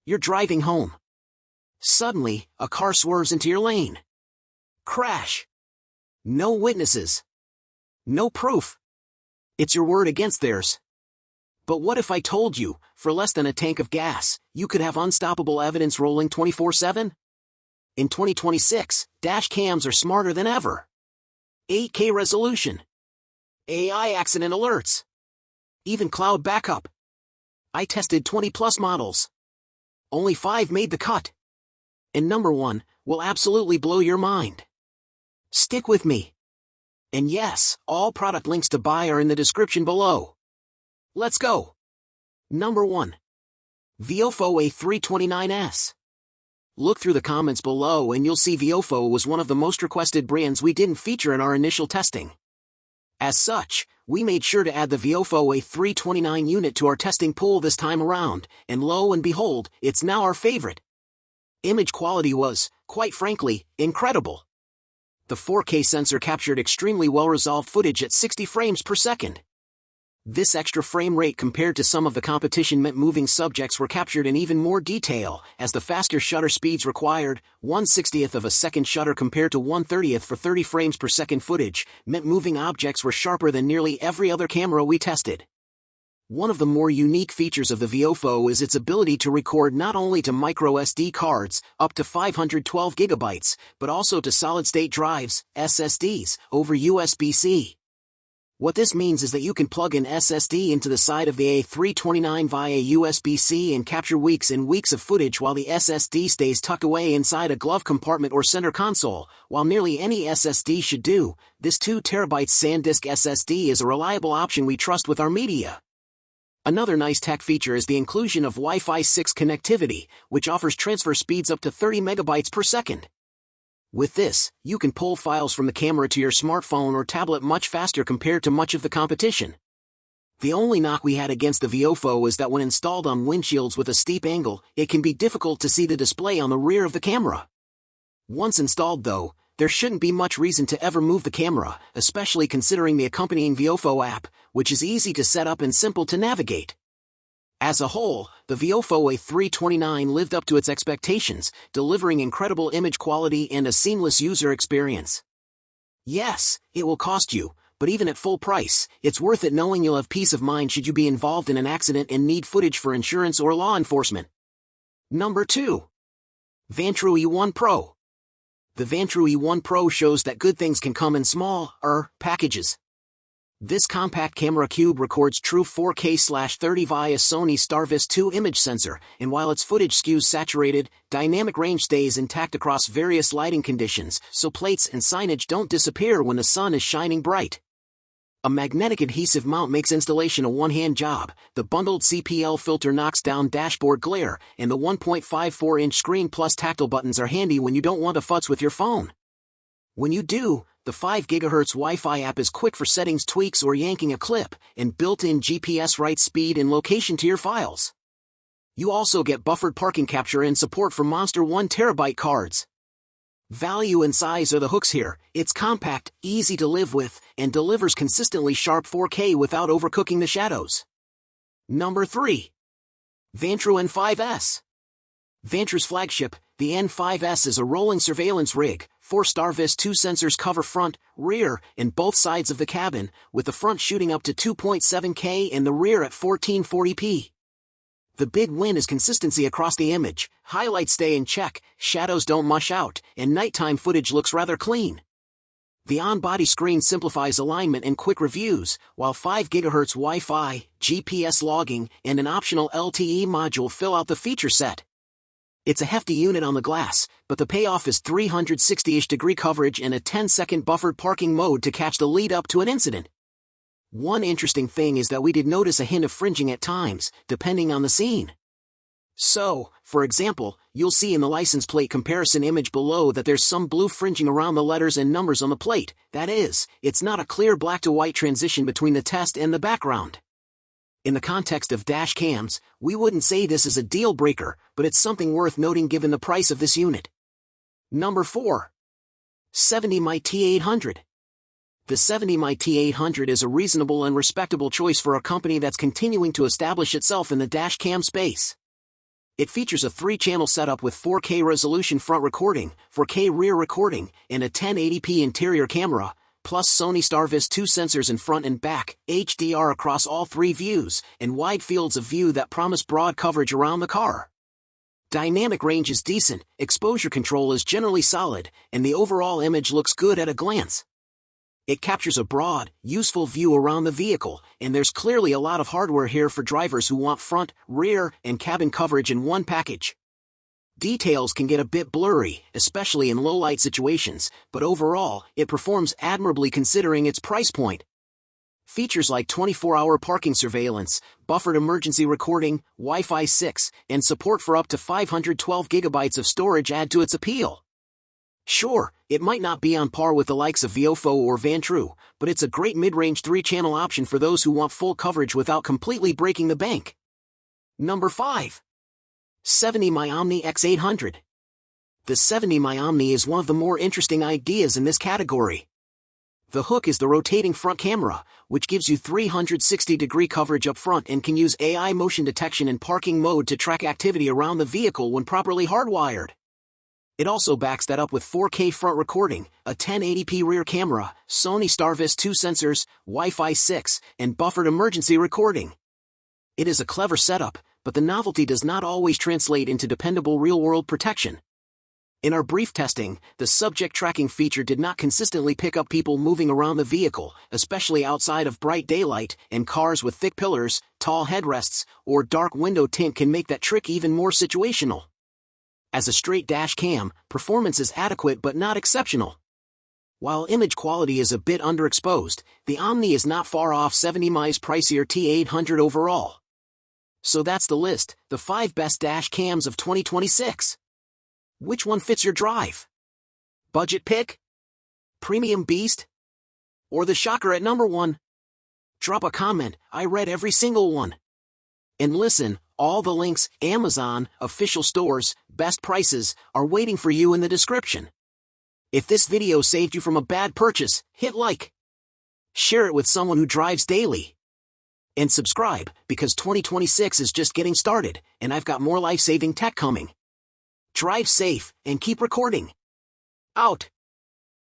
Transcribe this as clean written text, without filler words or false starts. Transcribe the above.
You're driving home. Suddenly, a car swerves into your lane. Crash. No witnesses. No proof. It's your word against theirs. But what if I told you, for less than a tank of gas, you could have unstoppable evidence rolling 24/7? In 2026, dash cams are smarter than ever. 8K resolution. AI accident alerts. Even cloud backup. I tested 20+ models. Only 5 made the cut. And number 1 will absolutely blow your mind. Stick with me. And yes, all product links to buy are in the description below. Let's go. Number 1. Viofo A329S. Look through the comments below and you'll see Viofo was one of the most requested brands we didn't feature in our initial testing. As such, we made sure to add the Viofo A329 unit to our testing pool this time around, and lo and behold, it's now our favorite. Image quality was, quite frankly, incredible. The 4K sensor captured extremely well-resolved footage at 60 frames per second. This extra frame rate compared to some of the competition meant moving subjects were captured in even more detail, as the faster shutter speeds required, 1/60th of a second shutter compared to 1/30th for 30 frames per second footage, meant moving objects were sharper than nearly every other camera we tested. One of the more unique features of the Viofo is its ability to record not only to micro SD cards, up to 512 GB, but also to solid-state drives, SSDs, over USB-C. What this means is that you can plug an SSD into the side of the A329 via USB-C and capture weeks and weeks of footage while the SSD stays tucked away inside a glove compartment or center console. While nearly any SSD should do, this 2 TB SanDisk SSD is a reliable option we trust with our media. Another nice tech feature is the inclusion of Wi-Fi 6 connectivity, which offers transfer speeds up to 30 megabytes per second. With this, you can pull files from the camera to your smartphone or tablet much faster compared to much of the competition. The only knock we had against the Viofo is that when installed on windshields with a steep angle, it can be difficult to see the display on the rear of the camera. Once installed though, there shouldn't be much reason to ever move the camera, especially considering the accompanying Viofo app, which is easy to set up and simple to navigate. As a whole, the Viofo A329 lived up to its expectations, delivering incredible image quality and a seamless user experience. Yes, it will cost you, but even at full price, it's worth it knowing you'll have peace of mind should you be involved in an accident and need footage for insurance or law enforcement. Number 2. Vantrue E1 Pro. The Vantrue E1 Pro shows that good things can come in small, packages. This compact camera cube records true 4K/30 via Sony's Starvis 2 image sensor, and while its footage skews saturated, dynamic range stays intact across various lighting conditions, so plates and signage don't disappear when the sun is shining bright. A magnetic adhesive mount makes installation a one-hand job, the bundled CPL filter knocks down dashboard glare, and the 1.54-inch screen plus tactile buttons are handy when you don't want to futz with your phone. When you do, the 5 GHz Wi-Fi app is quick for settings tweaks or yanking a clip, and built-in GPS writes speed and location to your files. You also get buffered parking capture and support for monster 1 TB cards. Value and size are the hooks here. It's compact, easy to live with, and delivers consistently sharp 4K without overcooking the shadows. Number 3. Vantrue N5S. Vantrue's flagship, the N5S, is a rolling surveillance rig. 4 Starvis 2 sensors cover front, rear, and both sides of the cabin, with the front shooting up to 2.7K and the rear at 1440p. The big win is consistency across the image. Highlights stay in check, shadows don't mush out, and nighttime footage looks rather clean. The on-body screen simplifies alignment and quick reviews, while 5 GHz Wi-Fi, GPS logging, and an optional LTE module fill out the feature set. It's a hefty unit on the glass, but the payoff is 360-ish degree coverage and a 10-second buffered parking mode to catch the lead up to an incident. One interesting thing is that we did notice a hint of fringing at times, depending on the scene. So, for example, you'll see in the license plate comparison image below that there's some blue fringing around the letters and numbers on the plate. That is, it's not a clear black to white transition between the test and the background. In the context of dash cams, we wouldn't say this is a deal breaker, but it's something worth noting given the price of this unit. Number 4. 70mm T800. The 70mm T800 is a reasonable and respectable choice for a company that's continuing to establish itself in the dash cam space. It features a 3-channel setup with 4K resolution front recording, 4K rear recording, and a 1080p interior camera, plus Sony Starvis 2 sensors in front and back, HDR across all 3 views, and wide fields of view that promise broad coverage around the car. Dynamic range is decent, exposure control is generally solid, and the overall image looks good at a glance. It captures a broad, useful view around the vehicle, and there's clearly a lot of hardware here for drivers who want front, rear, and cabin coverage in one package. Details can get a bit blurry, especially in low-light situations, but overall, it performs admirably considering its price point. Features like 24-hour parking surveillance, buffered emergency recording, Wi-Fi 6, and support for up to 512 GB of storage add to its appeal. Sure, it might not be on par with the likes of Viofo or Vantrue, but it's a great mid-range 3-channel option for those who want full coverage without completely breaking the bank. Number 5. 70mm Omni X800. The 70mm Omni is one of the more interesting ideas in this category. The hook is the rotating front camera, which gives you 360-degree coverage up front and can use AI motion detection in parking mode to track activity around the vehicle when properly hardwired. It also backs that up with 4K front recording, a 1080p rear camera, Sony Starvis 2 sensors, Wi-Fi 6, and buffered emergency recording. It is a clever setup, but the novelty does not always translate into dependable real-world protection. In our brief testing, the subject tracking feature did not consistently pick up people moving around the vehicle, especially outside of bright daylight, and cars with thick pillars, tall headrests, or dark window tint can make that trick even more situational. As a straight dash cam, performance is adequate but not exceptional. While image quality is a bit underexposed, the Omni is not far off 70mm's pricier T800 overall. So that's the list, the 5 best dash cams of 2026. Which one fits your drive? Budget pick? Premium beast? Or the shocker at number 1? Drop a comment, I read every single one. And listen, all the links, Amazon, official stores, best prices, are waiting for you in the description. If this video saved you from a bad purchase, hit like. Share it with someone who drives daily. And subscribe, because 2026 is just getting started, and I've got more life-saving tech coming. Drive safe, and keep recording. Out.